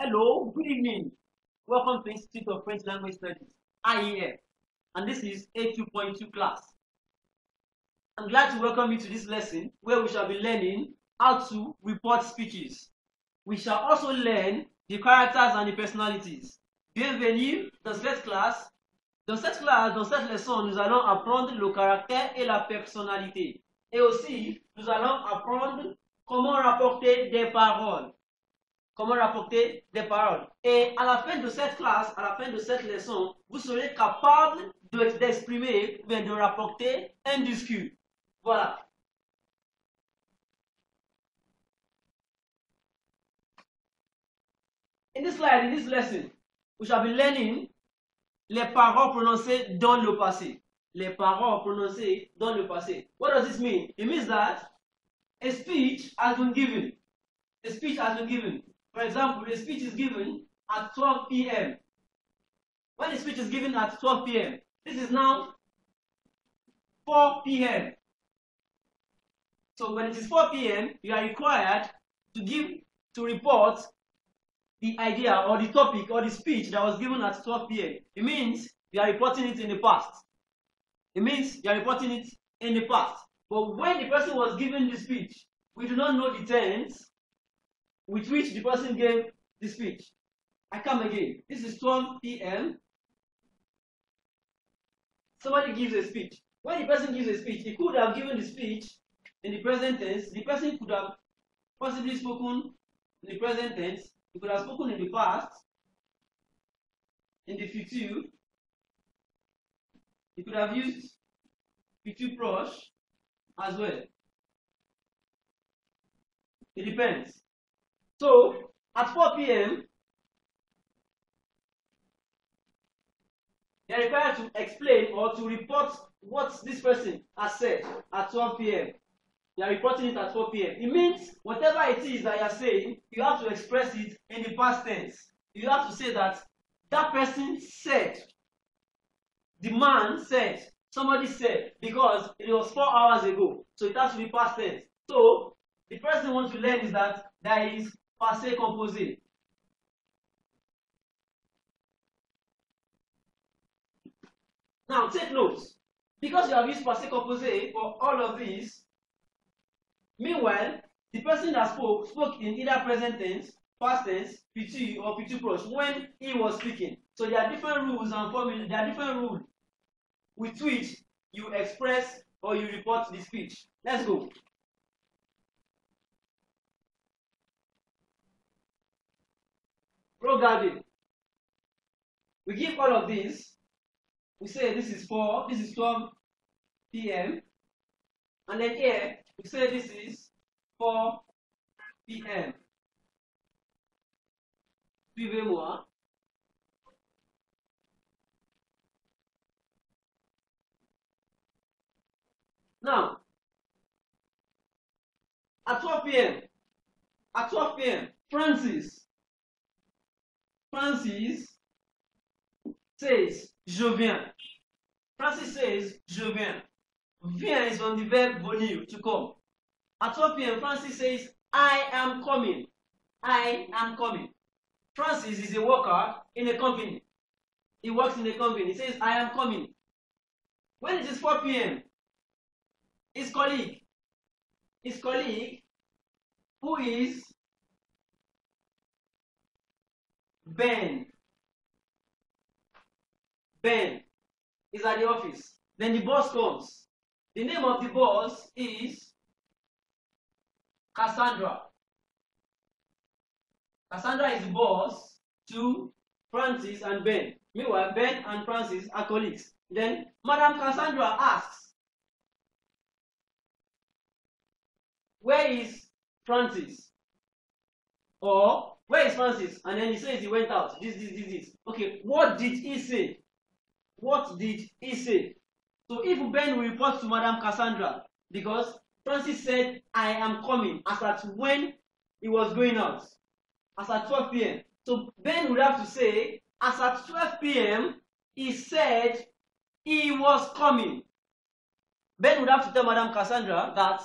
Hello, good evening. Welcome to Institute of French Language Studies, IEF, and this is A2.2 class. I'm glad to welcome you to this lesson where we shall be learning how to report speeches. We shall also learn the characters and the personalities. Bienvenue dans cette classe. Dans cette leçon, nous allons apprendre le caractère et la personnalité. Et aussi, nous allons apprendre comment rapporter des paroles. Comment rapporter des paroles. Et à la fin de cette classe, à la fin de cette leçon, vous serez capable d'exprimer, de rapporter un discours. Voilà. In this slide, in this lesson, we shall be learning les paroles prononcées dans le passé. Les paroles prononcées dans le passé. What does this mean? It means that a speech has been given. A speech has been given. For example, a speech is given at 12 p.m. When a speech is given at 12 p.m., this is now 4 p.m. So when it is 4 p.m., you are required to report the idea or the topic or the speech that was given at 12 p.m. It means you are reporting it in the past. It means you are reporting it in the past. But when the person was given the speech, we do not know the tense with which the person gave the speech. I come again. This is 12 p.m. Somebody gives a speech. When the person gives a speech, he could have given the speech in the present tense. The person could have possibly spoken in the present tense. He could have spoken in the past, in the future. He could have used future proche as well. It depends. So, at 4 p.m., they are required to explain or to report what this person has said at 12 p.m. They are reporting it at 4 p.m. It means whatever it is that you are saying, you have to express it in the past tense. You have to say that person said, the man said, somebody said, because it was 4 hours ago. So it has to be past tense. So the first thing we want to learn is that there is passé composé. Now take notes. Because you have used passé composé for all of these, meanwhile, the person that spoke in either present tense, past tense, future, or future proche when he was speaking. So there are different rules and formulas, there are different rules with which you express or you report the speech. Let's go. Regarding. We give all of these. We say this is 12 p.m. And then here, we say this is 4 p.m. Suivez-moi. Now, at 12 p.m., Francis says, je viens. Francis says, je viens. Viens is from the verb venir, to come. At 12 p.m., Francis says, I am coming. I am coming. Francis is a worker in a company. He works in a company. He says, I am coming. When it is 4 p.m., his colleague, who is Ben is at the office. Then the boss comes. The name of the boss is Cassandra. Cassandra is the boss to Francis and Ben. Meanwhile, Ben and Francis are colleagues. Then Madame Cassandra asks, where is Francis? Or, where is Francis? And then he says he went out. This. Okay, what did he say? What did he say? So if Ben will report to Madame Cassandra, because Francis said, I am coming, as at when he was going out, as at 12 p.m. So Ben would have to say, as at 12 p.m., he said he was coming. Ben would have to tell Madame Cassandra that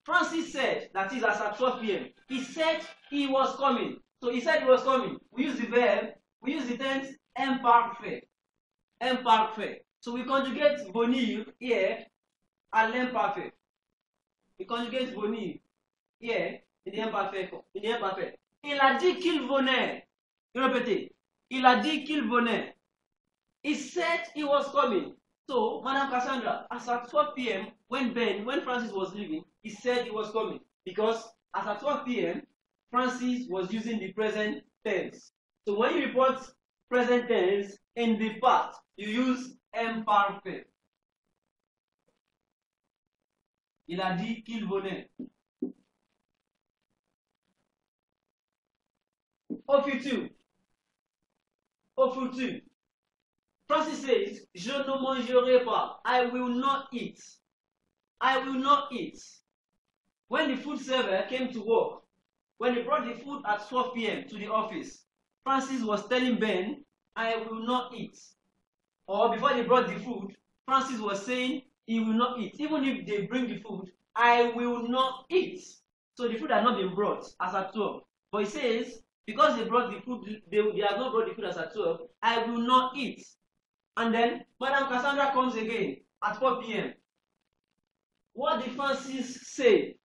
Francis said, that is as at 12 p.m., he said he was coming. So he said he was coming. We use the verb, we use the tense imparfait. Imparfait. So we conjugate venir here à l'imparfait. We conjugate venir here in the imparfait. Il a dit qu'il venait. Je répète. Il a dit qu'il venait. He said he was coming. So, Madam Cassandra, as at 12 p.m., when Francis was leaving, he said he was coming. Because as at 12 p.m., Francis was using the present tense. So when you report present tense in the past, you use imparfait. Il a dit qu'il venait. Au futur. Au futur. Francis says, je ne mangerai pas. I will not eat. I will not eat. When the food server came to work, when he brought the food at 12 p.m. to the office, Francis was telling Ben, I will not eat. Or before they brought the food, Francis was saying he will not eat. Even if they bring the food, I will not eat. So the food had not been brought as at 12. But he says, because they brought the food, they have not brought the food as at 12, I will not eat. And then Madam Cassandra comes again at 4 p.m. What did Francis say?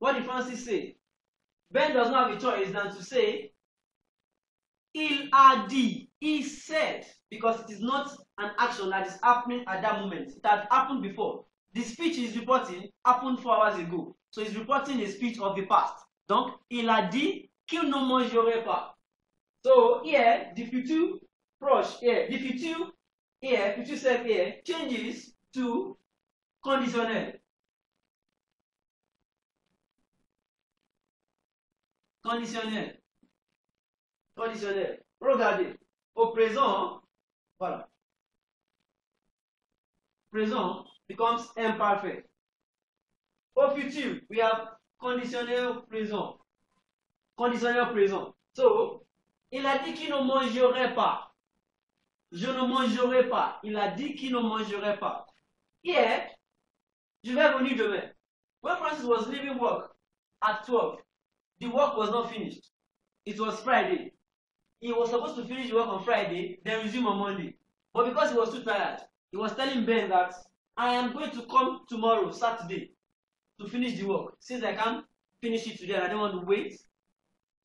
What did Francis say? Ben does not have a choice than to say, il a dit, he said, because it is not an action that is happening at that moment. It had happened before. The speech he's reporting happened 4 hours ago. So he's reporting a speech of the past. Donc, il a dit qu'il ne mangerait pas. So here, the future proche, here, the future here, future self here, changes to conditionnel. Conditionnel. Conditionnel. Regardez. Au présent, voilà. Présent becomes imparfait. Au futur, we have conditionnel présent. Conditionnel présent. So, il a dit qu'il ne mangerait pas. Je ne mangerai pas. Il a dit qu'il ne mangerait pas. Here, je vais venir demain. When Francis was leaving work at 12, the work was not finished. It was Friday. He was supposed to finish the work on Friday, then resume on Monday. But because he was too tired, he was telling Ben that I am going to come tomorrow, Saturday, to finish the work. Since I can't finish it today, I don't want to wait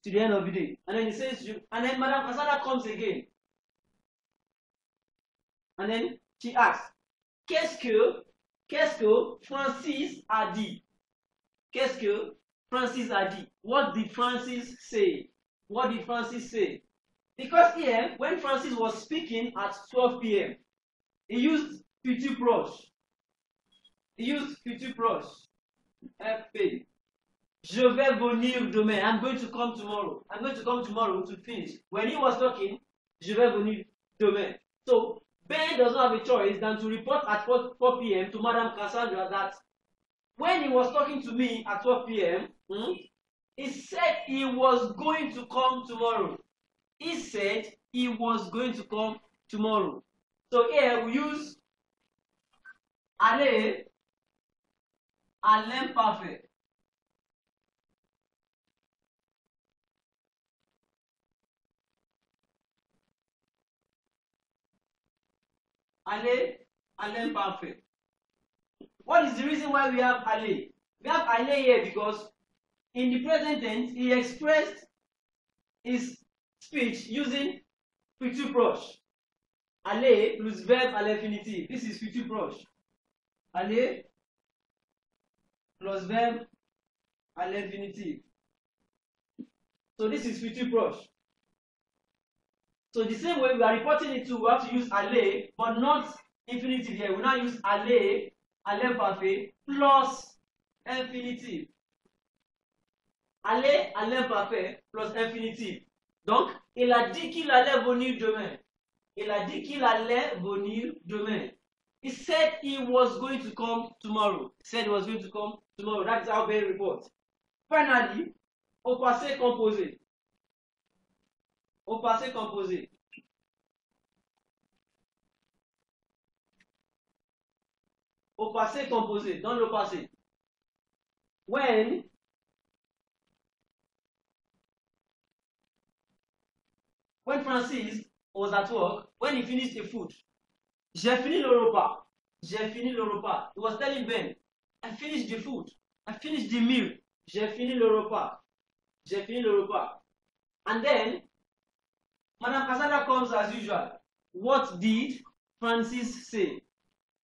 to the end of the day. And then he says, and then Madame Cassandra comes again. And then she asks, qu'est-ce que Francis a dit? Qu'est-ce que Francis a dit? What did Francis say? What did Francis say? Because here, when Francis was speaking at 12 p.m., he used futur proche. He used futur proche. FP. Je vais venir demain. I'm going to come tomorrow. I'm going to come tomorrow to finish. When he was talking, je vais venir demain. So, Ben does not have a choice than to report at 4 p.m. to Madame Cassandra that when he was talking to me at 12 p.m., he said he was going to come tomorrow. He said he was going to come tomorrow. So here we use aller à l'imparfait. Aller à l'imparfait. What is the reason why we have aller? We have aller here because in the present tense, he expressed his speech using futur proche. Aller plus verbe à l'infinitif. This is futur proche. Aller plus verbe à l'infinitif. So this is futur proche. So the same way we are reporting it to, we have to use aller, but not infinitive here. We now use aller à l'imparfait plus infinitive. Aller à l'imparfait plus infinitive. Donc, il a dit qu'il allait venir demain. Il a dit qu'il allait venir demain. He said he was going to come tomorrow. He said he was going to come tomorrow. That's how Ben reports. Finally, au passé composé. Au passé composé. Au passé composé, dans le passé. When when Francis was at work, when he finished the food, j'ai fini le repas. J'ai fini le repas. He was telling Ben, I finished the food. I finished the meal. J'ai fini le repas. J'ai fini le repas. And then, Madame Cassandra comes as usual. What did Francis say?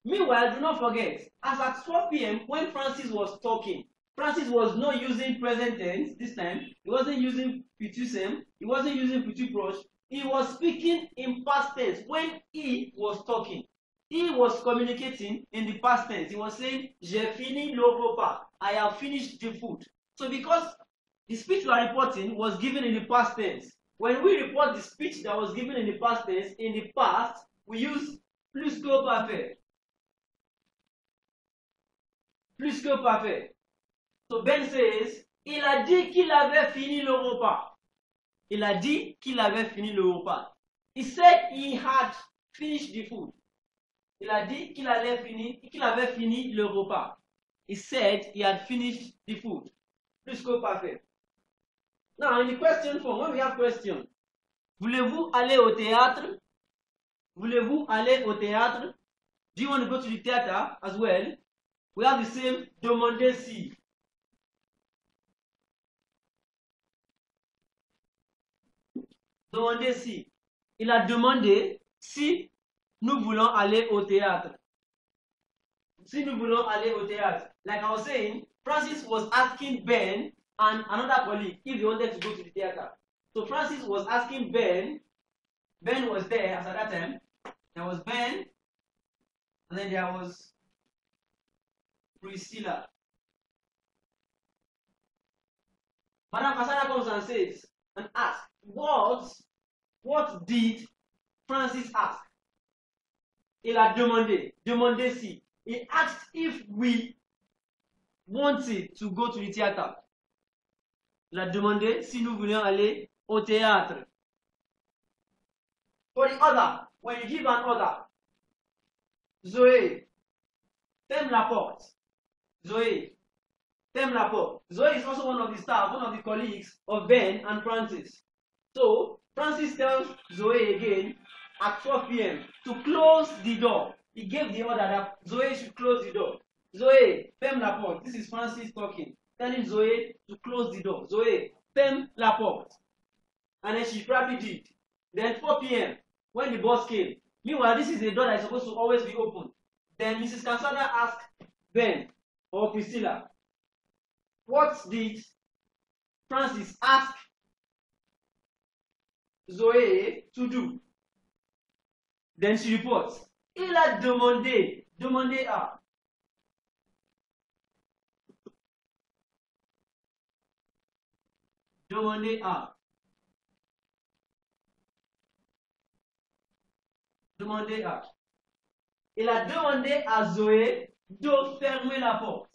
Meanwhile, do not forget, as at 12 p.m., when Francis was talking, Francis was not using present tense this time. He wasn't using futur simple. He wasn't using futur proche. He was speaking in past tense when he was talking. He was communicating in the past tense. He was saying, j'ai fini le repas. I have finished the food. So because the speech we are reporting was given in the past tense, when we report the speech that was given in the past tense, in the past, we use plus que parfait. Plus que parfait. So Ben says, il a dit qu'il avait fini le repas. Il a dit qu'il avait fini le repas. He said he had finished the food. Il a dit qu'il avait fini le repas. He said he had finished the food. Plus que parfait. Now, in the question form, when we have question, voulez-vous aller au théâtre? Voulez-vous aller au théâtre? Do you want to go to the theater as well? We have the same demander si. Demander si. Il a demandé si nous voulons aller au théâtre. Si nous voulons aller au théâtre. Like I was saying, Francis was asking Ben and another colleague if they wanted to go to the theater. So Francis was asking Ben. Ben was there as at that time. There was Ben, and then there was Priscilla. Madame Cassandra comes and says and asks, what did Francis ask? Il a demandé si. He asked if we wanted to go to the theater. Il a demandé si nous voulions aller au théâtre. For the other, when you give an order, Zoé, ferme la porte. Zoé, ferme la porte. Zoé is also one of the staff, one of the colleagues of Ben and Francis. So, Francis tells Zoé again at 12 p.m. to close the door. He gave the order that Zoé should close the door. Zoé, ferme la porte. This is Francis talking, telling Zoé to close the door. Zoé, ferme la porte. And then she probably did. Then 4 p.m., when the boss came. Meanwhile, this is a door that is supposed to always be open. Then Mrs. Cassandra asked Ben or Priscilla, what did Francis ask Zoé to do? Then she reports, il a demandé à. Demandé à. Demandé à. Il a demandé à Zoé de fermer la porte.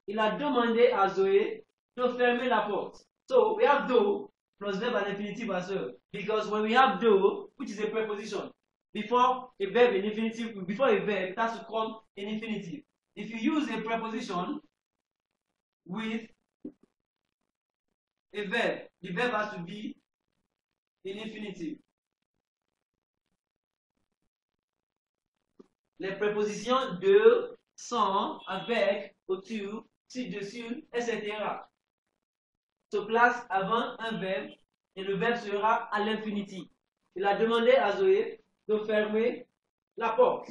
Il a demandé à Zoé de fermer la porte. So we have do plus verb and infinitive as well. Because when we have do, which is a preposition, before a verb in infinitive, before a verb, it has to come in infinitive. If you use a preposition with a verb, the verb has to be in infinitive. Les prépositions de, sans, avec, autour, ci-dessus, etc. se placent avant un verbe et le verbe sera à l'infinitif. Il a demandé à Zoé de fermer la porte.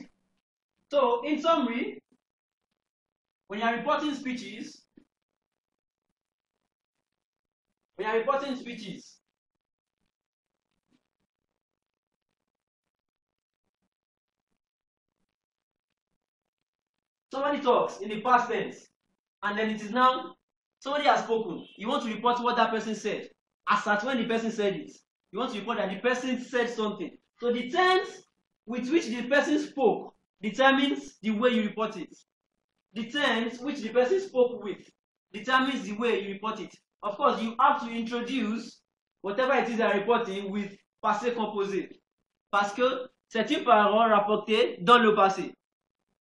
So, in summary, when you are reporting speeches, somebody talks in the past tense, and then it is now somebody has spoken. You want to report what that person said, as at when the person said it. You want to report that the person said something. So the tense with which the person spoke determines the way you report it. The tense which the person spoke with determines the way you report it. Of course, you have to introduce whatever it is you are reporting with passé composé. Parce que c'est une parole rapportée dans le passé.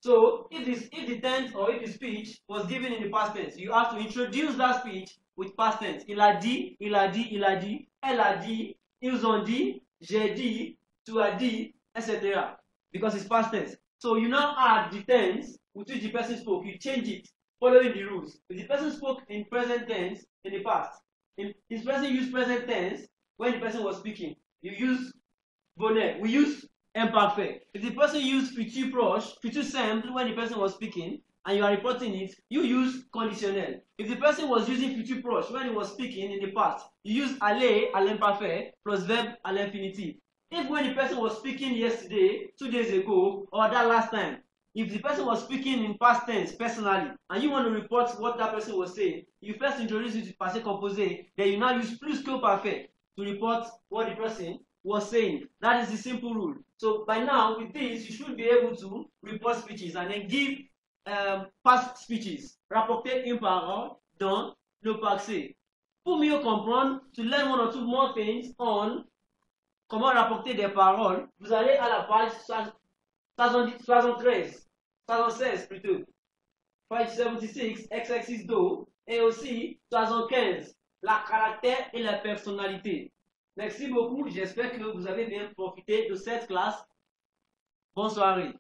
So, if the tense or if the speech was given in the past tense, you have to introduce that speech with past tense. Il a dit, il a dit, il a dit, elle a dit, ils ont dit, j'ai dit, tu as dit, etc. Because it's past tense. So you now add the tense with which the person spoke. You change it following the rules. If the person spoke in present tense in the past, if this person used present tense when the person was speaking, you use bonnet. We use imparfait. If the person used futur proche, futur simple when the person was speaking, and you are reporting it, you use conditionnel. If the person was using futur proche when he was speaking in the past, you use aller à l'imparfait plus verbe à l'infinitif. If when the person was speaking yesterday, 2 days ago, or that last time, if the person was speaking in past tense personally, and you want to report what that person was saying, you first introduce it to passé composé, then you now use plus que parfait to report what the person was saying. That is the simple rule. So by now, with this, you should be able to report speeches and then give past speeches, rapporter une parole dans le passé. Pour mieux comprendre, to learn 1 or 2 more things on comment rapporter des paroles, vous allez à la page 76 plutôt. Page 76, exercice 2, et aussi 75, la caractère et la personnalité. Merci beaucoup, j'espère que vous avez bien profité de cette classe. Bonne soirée.